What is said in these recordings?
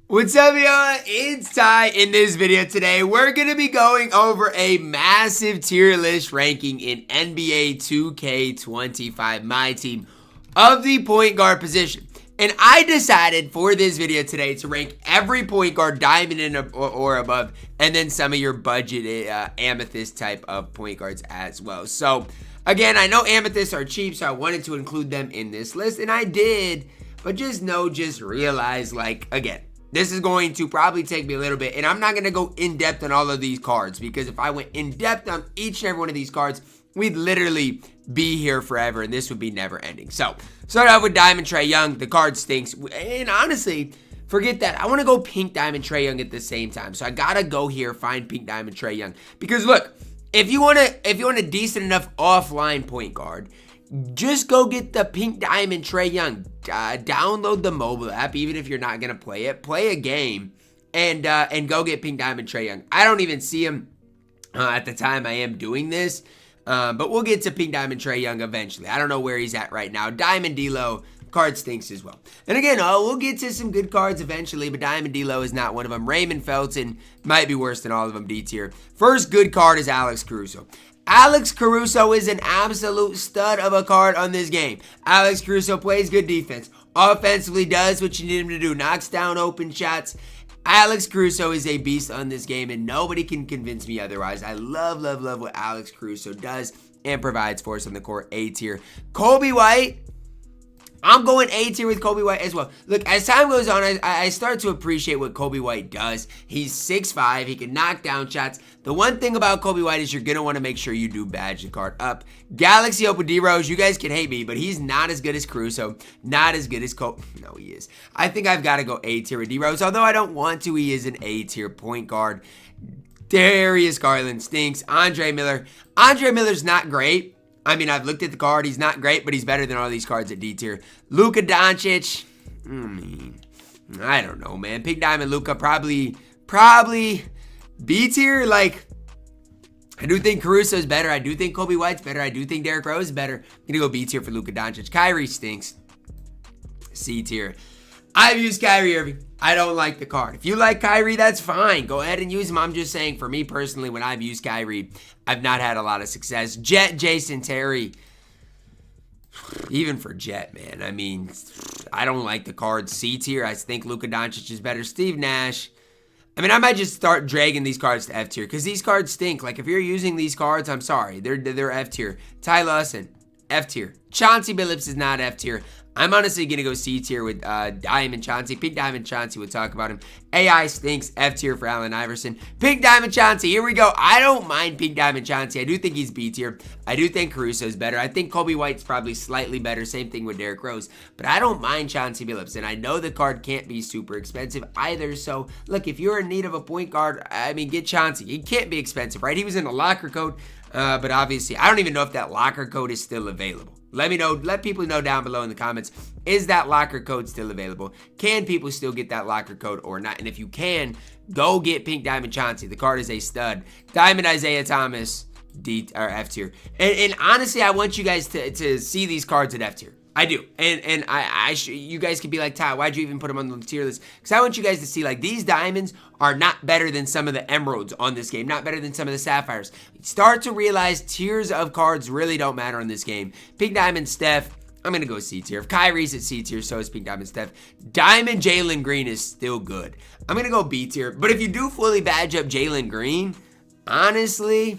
What's up, y'all? It's Ty. In this video today, we're going to be going over a massive tier list ranking in NBA 2K25 MyTEAM of the point guard position. And I decided for this video today to rank every point guard diamond and or above, and then some of your budget amethyst type of point guards as well. So, again, I know amethysts are cheap, so I wanted to include them in this list, and I did. But just realize, again, this is going to probably take me a little bit, and I'm not going to go in-depth on all of these cards, because if I went in-depth on each and every one of these cards, we'd literally be here forever, and this would be never-ending. So, start off with Diamond Trae Young. The card stinks, and honestly, forget that. I want to go Pink Diamond Trae Young at the same time, so I got to go here, find Pink Diamond Trae Young, because look, if you want a decent enough offline point guard, just go get the Pink Diamond Trae Young. Download the mobile app, even if you're not gonna play it. Play a game, and go get Pink Diamond Trae Young. I don't even see him at the time I am doing this, but we'll get to Pink Diamond Trae Young eventually. I don't know where he's at right now. Diamond D-Lo card stinks as well. And again, we'll get to some good cards eventually, but Diamond D-Lo is not one of them. Raymond Felton might be worse than all of them D tier. First good card is Alex Caruso. Alex Caruso is an absolute stud of a card on this game. Alex Caruso plays good defense. Offensively does what you need him to do. Knocks down open shots. Alex Caruso is a beast on this game, and nobody can convince me otherwise. I love what Alex Caruso does and provides for us on the court. A tier. Kobe White. I'm going A tier with Kobe White as well. Look, as time goes on, I start to appreciate what Kobe White does. He's 6'5". He can knock down shots. The one thing about Kobe White is you're going to want to make sure you do badge the card up. Galaxy Open D-Rose, you guys can hate me, but he's not as good as Caruso. Not as good as Kobe. No, he is. I think I've got to go A tier with D-Rose. Although I don't want to, he is an A tier point guard. Darius Garland stinks. Andre Miller. Andre Miller's not great. I mean, I've looked at the card. He's not great, but he's better than all these cards at D tier. Luka Doncic. I don't know, man. Pink Diamond Luka probably B tier. I do think Caruso's better. I do think Kobe White's better. I do think Derrick Rose is better. I'm going to go B tier for Luka Doncic. Kyrie stinks. C tier. I've used Kyrie Irving. I don't like the card. If you like Kyrie, that's fine. Go ahead and use him. I'm just saying, for me personally, when I've used Kyrie, I've not had a lot of success. Jason Terry. Even for Jet, man. I mean, I don't like the card. C tier. I think Luka Doncic is better. Steve Nash. I mean, I might just start dragging these cards to F tier, because these cards stink. If you're using these cards, I'm sorry. They're F tier. Ty Lawson, F tier. Chauncey Billups is not F tier. I'm honestly going to go C tier with Diamond Chauncey. Pink Diamond Chauncey, we'll talk about him. AI stinks. F tier for Allen Iverson. Pink Diamond Chauncey, here we go. I don't mind Pink Diamond Chauncey. I do think he's B tier. I do think Caruso's better. I think Kobe White's probably slightly better. Same thing with Derrick Rose. But I don't mind Chauncey Billups. And I know the card can't be super expensive either. So, look, if you're in need of a point guard, I mean, get Chauncey. He can't be expensive, right? He was in a locker code. But obviously, I don't even know if that locker code is still available. Let me know. Let people know down below in the comments. Is that locker code still available? Can people still get that locker code or not? And if you can, go get Pink Diamond Chauncey. The card is a stud. Diamond Isaiah Thomas, D or F tier. And honestly, I want you guys to see these cards at F tier. I do. And you guys could be like, Ty, why'd you even put them on the tier list? Because I want you guys to see, these diamonds are not better than some of the emeralds on this game. Not better than some of the sapphires. Start to realize tiers of cards really don't matter on this game. Pink Diamond Steph, I'm going to go C tier. If Kyrie's at C tier, so is Pink Diamond Steph. Diamond Jalen Green is still good. I'm going to go B tier. But if you do fully badge up Jalen Green, honestly,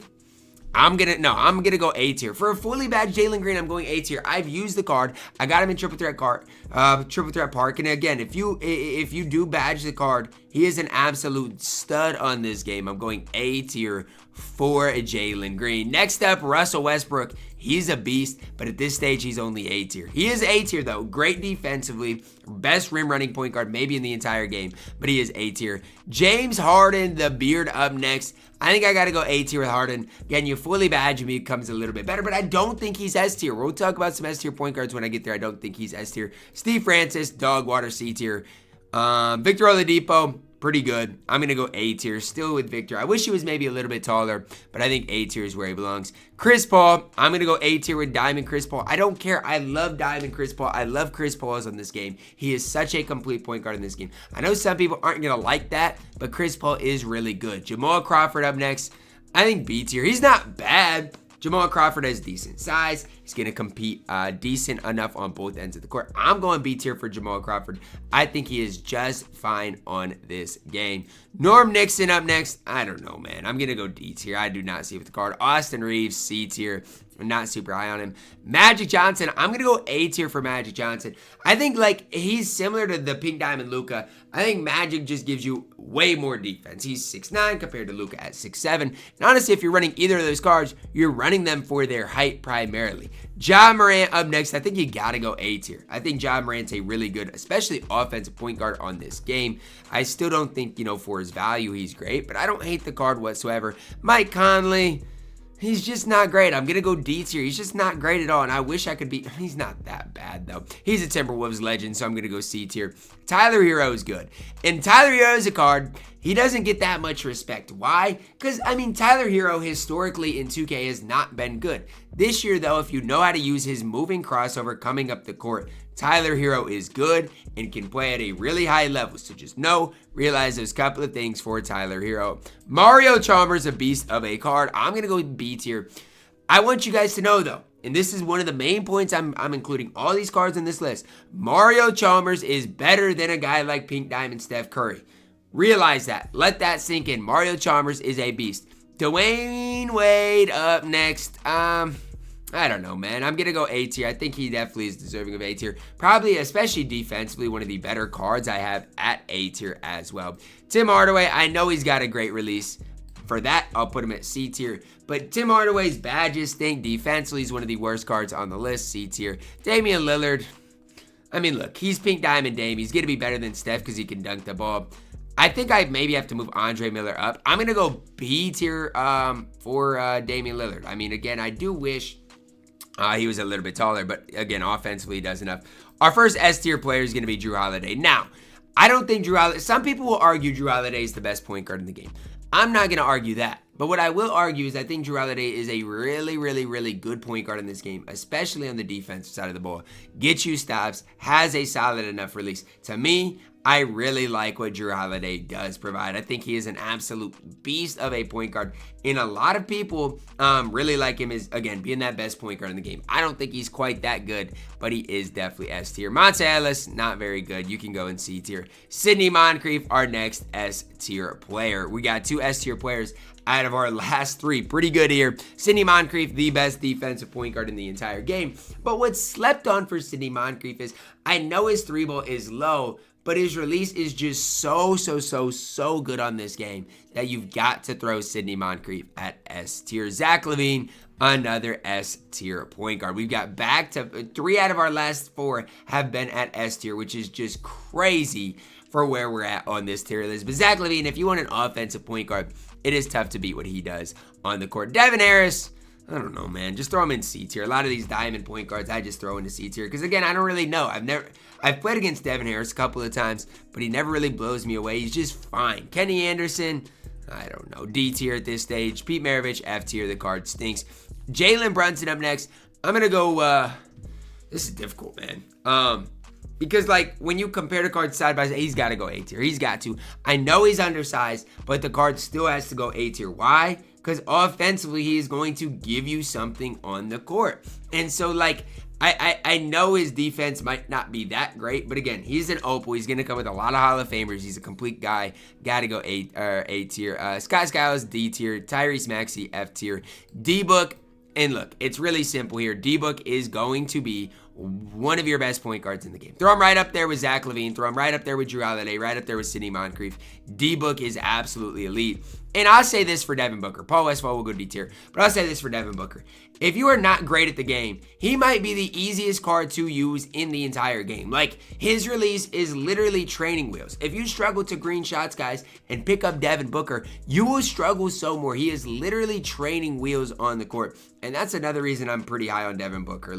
I'm gonna go A tier. For a fully badged Jalen Green, I'm going A tier. I've used the card. I got him in Triple Threat Park. And again, if you do badge the card, he is an absolute stud on this game. I'm going A tier for Jalen Green. Next up, Russell Westbrook. He's a beast, but at this stage, he's only A tier. He is A tier, though. Great defensively. Best rim running point guard maybe in the entire game, but he is A tier. James Harden, the beard, up next. I think I got to go A tier with Harden. Again, you fully badge him, he becomes a little bit better, but I don't think he's S tier. We'll talk about some S tier point guards when I get there. I don't think he's S tier. Steve Francis, dog water, C tier. Victor Oladipo, pretty good. I'm going to go A tier, still with Victor. I wish he was maybe a little bit taller, but I think A tier is where he belongs. Chris Paul, I'm going to go A tier with Diamond Chris Paul. I don't care. I love Diamond Chris Paul. I love Chris Paul's on this game. He is such a complete point guard in this game. I know some people aren't going to like that, but Chris Paul is really good. Jamal Crawford up next. I think B tier. He's not bad. Jamal Crawford has decent size. He's going to compete decent enough on both ends of the court. I'm going B tier for Jamal Crawford. I think he is just fine on this game. Norm Nixon up next. I don't know, man. I'm going to go D tier. I do not see with the card. Austin Reeves, C tier. I'm not super high on him. Magic Johnson, I'm going to go A tier for Magic Johnson. I think, like, he's similar to the Pink Diamond Luka. I think Magic just gives you way more defense. He's 6'9" compared to Luka at 6'7". And honestly, if you're running either of those cards, you're running them for their height primarily. Ja Morant up next. I think you got to go A tier. I think Ja Morant's a really good, especially offensive point guard on this game. I still don't think, for his value, he's great, but I don't hate the card whatsoever. Mike Conley, he's just not great. I'm going to go D tier. He's just not great at all, and I wish I could be. He's not that bad, though. He's a Timberwolves legend, so I'm going to go C tier. Tyler Hero is good. And Tyler Hero is a card. He doesn't get that much respect. Why? Because, Tyler Hero historically in 2K has not been good. This year, though, if you know how to use his moving crossover coming up the court, Tyler Hero is good and can play at a really high level. So just realize those couple of things for Tyler Hero. Mario Chalmers, a beast of a card. I'm going to go B tier. I want you guys to know, though, and this is one of the main points I'm including all these cards on this list. Mario Chalmers is better than a guy like Pink Diamond Steph Curry. Realize that. Let that sink in. Mario Chalmers is a beast. Dwayne Wade up next. I don't know, man. I'm going to go A tier. I think he definitely is deserving of A tier. Probably, especially defensively, one of the better cards I have at A tier as well. Tim Hardaway, I know he's got a great release. For that, I'll put him at C tier. But Tim Hardaway's badges stink. Defensively, he's one of the worst cards on the list. C tier. Damian Lillard. Look, he's Pink Diamond Dame. He's going to be better than Steph because he can dunk the ball. I think I maybe have to move Andre Miller up. I'm going to go B tier for Damian Lillard. Again, I do wish he was a little bit taller, but again, offensively, he does enough. Our first S tier player is going to be Jrue Holiday. Now, I don't think Jrue Holiday, some people will argue Jrue Holiday is the best point guard in the game. I'm not going to argue that. But what I will argue is I think Jrue Holiday is a really, really, really good point guard in this game, especially on the defensive side of the ball. Gets you stops, has a solid enough release. To me, I really like what Jrue Holiday does provide. I think he is an absolute beast of a point guard. And a lot of people really like him as, again, being that best point guard in the game. I don't think he's quite that good, but he is definitely S tier. Monta Ellis, not very good. You can go in C tier. Sidney Moncrief, our next S tier player. We got 2 S tier players out of our last 3. Pretty good here. Sidney Moncrief, the best defensive point guard in the entire game. But what's slept on for Sidney Moncrief is, I know his 3-ball is low, but his release is just so good on this game that you've got to throw Sidney Moncrief at S tier. Zach LaVine, another S tier point guard. We've got back to 3 out of our last 4 have been at S tier, which is just crazy for where we're at on this tier list. But Zach LaVine, if you want an offensive point guard, it is tough to beat what he does on the court. Devin Harris, I don't know, man. Just throw him in C tier. A lot of these diamond point guards, I just throw into C tier. Because, again, I don't really know. I've played against Devin Harris a couple of times, but he never really blows me away. He's just fine. Kenny Anderson, I don't know. D tier at this stage. Pete Maravich, F tier. The card stinks. Jalen Brunson up next. I'm going to go, this is difficult, man. Because, when you compare the cards side by side, he's got to go A tier. He's got to. I know he's undersized, but the card still has to go A tier. Why? Because offensively, he is going to give you something on the court. And so, I know his defense might not be that great, but again, he's an opal. He's going to come with a lot of Hall of Famers. He's a complete guy. Got to go A tier. Scott Skiles, D tier. Tyrese Maxey, F tier. D-Book. And look, it's really simple here. D-Book is going to be one of your best point guards in the game. Throw him right up there with Zach LaVine. Throw him right up there with Jrue Holiday. Right up there with Sidney Moncrief. D-Book is absolutely elite. And I'll say this for Devin Booker. Paul Westphal will go D tier. But I'll say this for Devin Booker. If you are not great at the game, he might be the easiest card to use in the entire game. His release is literally training wheels. If you struggle to green shots, guys, and pick up Devin Booker, you will struggle so more. He is literally training wheels on the court. And that's another reason I'm pretty high on Devin Booker.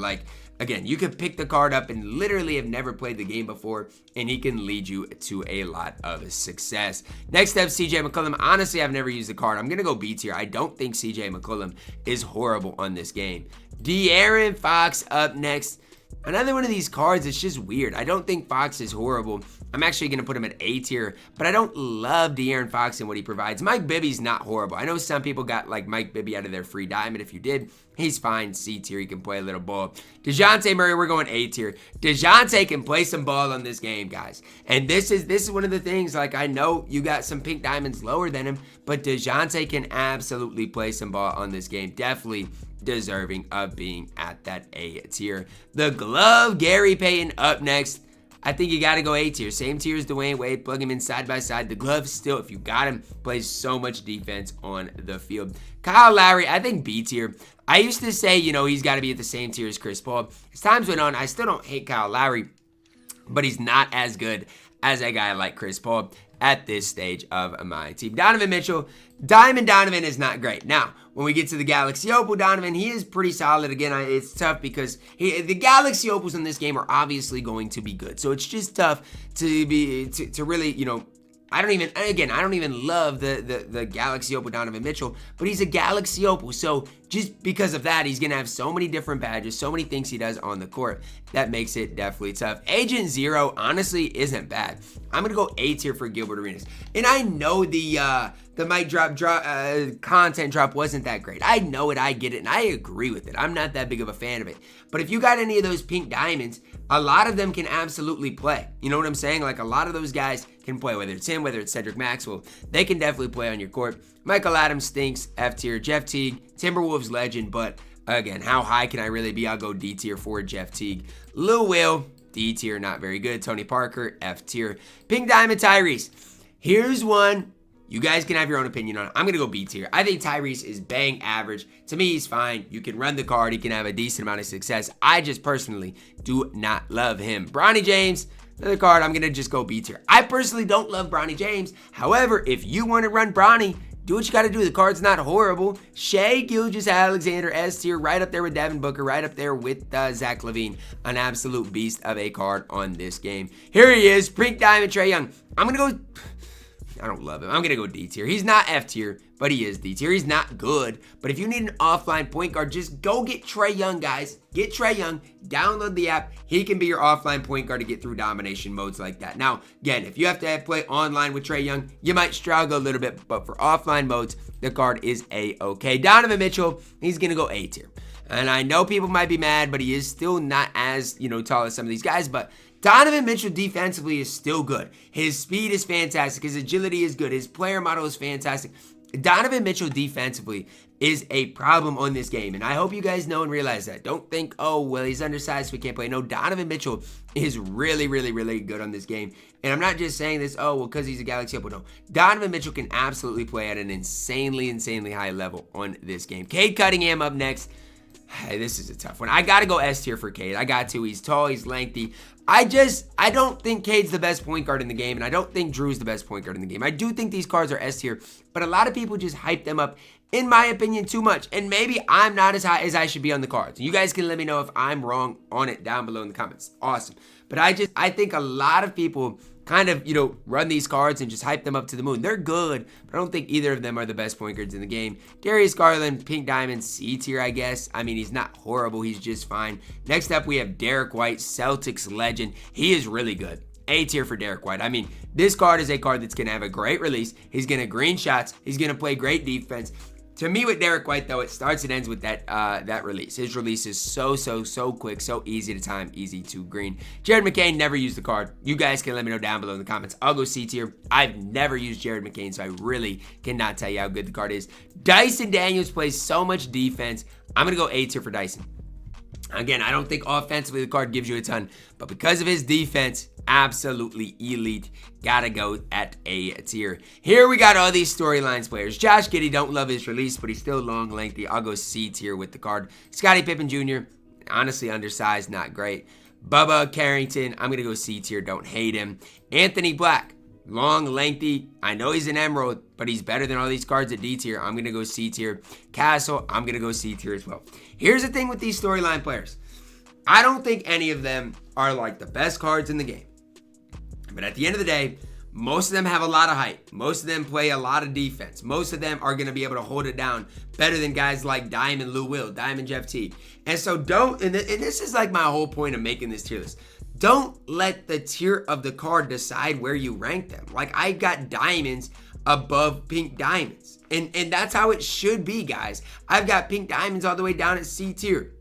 again, you can pick the card up and literally have never played the game before, and he can lead you to a lot of success. Next up, CJ McCollum. Honestly, I've never used the card. I'm going to go B tier. I don't think CJ McCollum is horrible on this game. De'Aaron Fox up next. Another one of these cards, it's just weird. I don't think Fox is horrible. I'm actually going to put him at A tier, but I don't love De'Aaron Fox and what he provides. Mike Bibby's not horrible. I know some people got like Mike Bibby out of their free diamond. If you did, he's fine. C tier, he can play a little ball. DeJounte Murray, we're going A tier. DeJounte can play some ball on this game, guys. And this is one of the things, like, I know you got some pink diamonds lower than him, but DeJounte can absolutely play some ball on this game. Definitely deserving of being at that A tier. The glove, Gary Payton up next. I think you got to go A tier. Same tier as Dwayne Wade. Plug him in side by side. The glove still, if you got him, plays so much defense on the field. Kyle Lowry, I think B tier. I used to say, you know, he's got to be at the same tier as Chris Paul. As times went on, I still don't hate Kyle Lowry, but he's not as good as a guy like Chris Paul at this stage of my team. Donovan Mitchell. Diamond Donovan is not great. Now, when we get to the Galaxy Opal Donovan, he is pretty solid. Again, it's tough because the Galaxy Opals in this game are obviously going to be good. So it's just tough to really, you know, I don't even love the Galaxy Opal Donovan Mitchell, but he's a Galaxy Opal. So just because of that, he's going to have so many different badges, so many things he does on the court. That makes it definitely tough. Agent Zero, honestly, isn't bad. I'm going to go A tier for Gilbert Arenas. And I know the mic drop content drop wasn't that great. I know it, I get it, and I agree with it. I'm not that big of a fan of it. But if you got any of those pink diamonds, a lot of them can absolutely play. You know what I'm saying? Like, a lot of those guys can play, whether it's him, whether it's Cedric Maxwell. They can definitely play on your court. Michael Adams stinks, F tier. Jeff Teague, Timberwolves legend, but again, how high can I really be? I'll go D tier for Jeff Teague. Lou Will, D tier, not very good. Tony Parker, F tier. Pink Diamond Tyrese. Here's one you guys can have your own opinion on it. I'm going to go B tier. I think Tyrese is bang average. To me, he's fine. You can run the card. He can have a decent amount of success. I just personally do not love him. Bronny James, another card. I'm going to just go B tier. I personally don't love Bronny James. However, if you want to run Bronny, do what you got to do. The card's not horrible. Shai Gilgeous-Alexander, S tier, right up there with Devin Booker, right up there with Zach LaVine. An absolute beast of a card on this game. Here he is, Pink Diamond Trae Young. I'm going to go... I don't love him. I'm going to go D tier. He's not F tier, but he is D tier. He's not good, but if you need an offline point guard, just go get Trae Young, guys. Get Trae Young. Download the app. He can be your offline point guard to get through domination modes like that. Now, again, if you have to play online with Trae Young, you might struggle a little bit, but for offline modes, the card is A-okay. Donovan Mitchell, he's going to go A tier. And I know people might be mad, but he is still not as, tall as some of these guys, but Donovan Mitchell defensively is still good. His speed is fantastic. His agility is good. His player model is fantastic. Donovan Mitchell defensively is a problem on this game, and I hope you guys know and realize that. Don't think, oh, well, he's undersized, so we can't play. No, Donovan Mitchell is really, really, really good on this game, and I'm not just saying this, oh, well, because he's a Galaxy Opal. No, Donovan Mitchell can absolutely play at an insanely, insanely high level on this game. Cade Cunningham up next. Hey, this is a tough one. I got to go S tier for Cade. I got to. He's tall. He's lengthy. I don't think Cade's the best point guard in the game, and I don't think Drew's the best point guard in the game. I do think these cards are S tier, but a lot of people just hype them up, in my opinion, too much. And maybe I'm not as high as I should be on the cards. You guys can let me know if I'm wrong on it down below in the comments. Awesome. But I think a lot of people kind of, run these cards and just hype them up to the moon. They're good, but I don't think either of them are the best point guards in the game. Darius Garland, Pink Diamond, C tier, I guess. I mean, he's not horrible. He's just fine. Next up, we have Derek White, Celtics legend. He is really good. A tier for Derek White. I mean, this card is a card that's going to have a great release. He's going to green shots. He's going to play great defense. To me, with Derek White, though, it starts and ends with that release. His release is so quick, so easy to time, easy to green. Jared McCain never used the card. You guys can let me know down below in the comments. I'll go C tier. I've never used Jared McCain, so I really cannot tell you how good the card is. Dyson Daniels plays so much defense. I'm going to go A tier for Dyson. Again, I don't think offensively the card gives you a ton, but because of his defense, absolutely elite. Gotta go at A tier. Here we got all these storylines players. Josh Giddey, don't love his release, but he's still long, lengthy. I'll go C tier with the card. Scottie Pippen Jr., honestly undersized, not great. Bubba Carrington, I'm going to go C tier. Don't hate him. Anthony Black, long, lengthy. I know he's an emerald, but he's better than all these cards at D tier. I'm going to go C tier. Castle, I'm going to go C tier as well. Here's the thing with these storyline players. I don't think any of them are like the best cards in the game. But at the end of the day, most of them have a lot of height. Most of them play a lot of defense. Most of them are going to be able to hold it down better than guys like Diamond Lou Will, Diamond Jeff T. And so and this is like my whole point of making this tier list. Don't let the tier of the card decide where you rank them. Like, I got diamonds above pink diamonds. And that's how it should be, guys. I've got pink diamonds all the way down at C tier.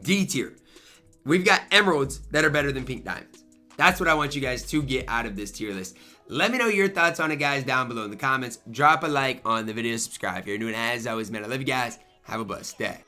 D tier. We've got emeralds that are better than pink diamonds. That's what I want you guys to get out of this tier list. Let me know your thoughts on it, guys, down below in the comments. Drop a like on the video, subscribe if you're new, and as always, man, I love you guys. Have a blessed day.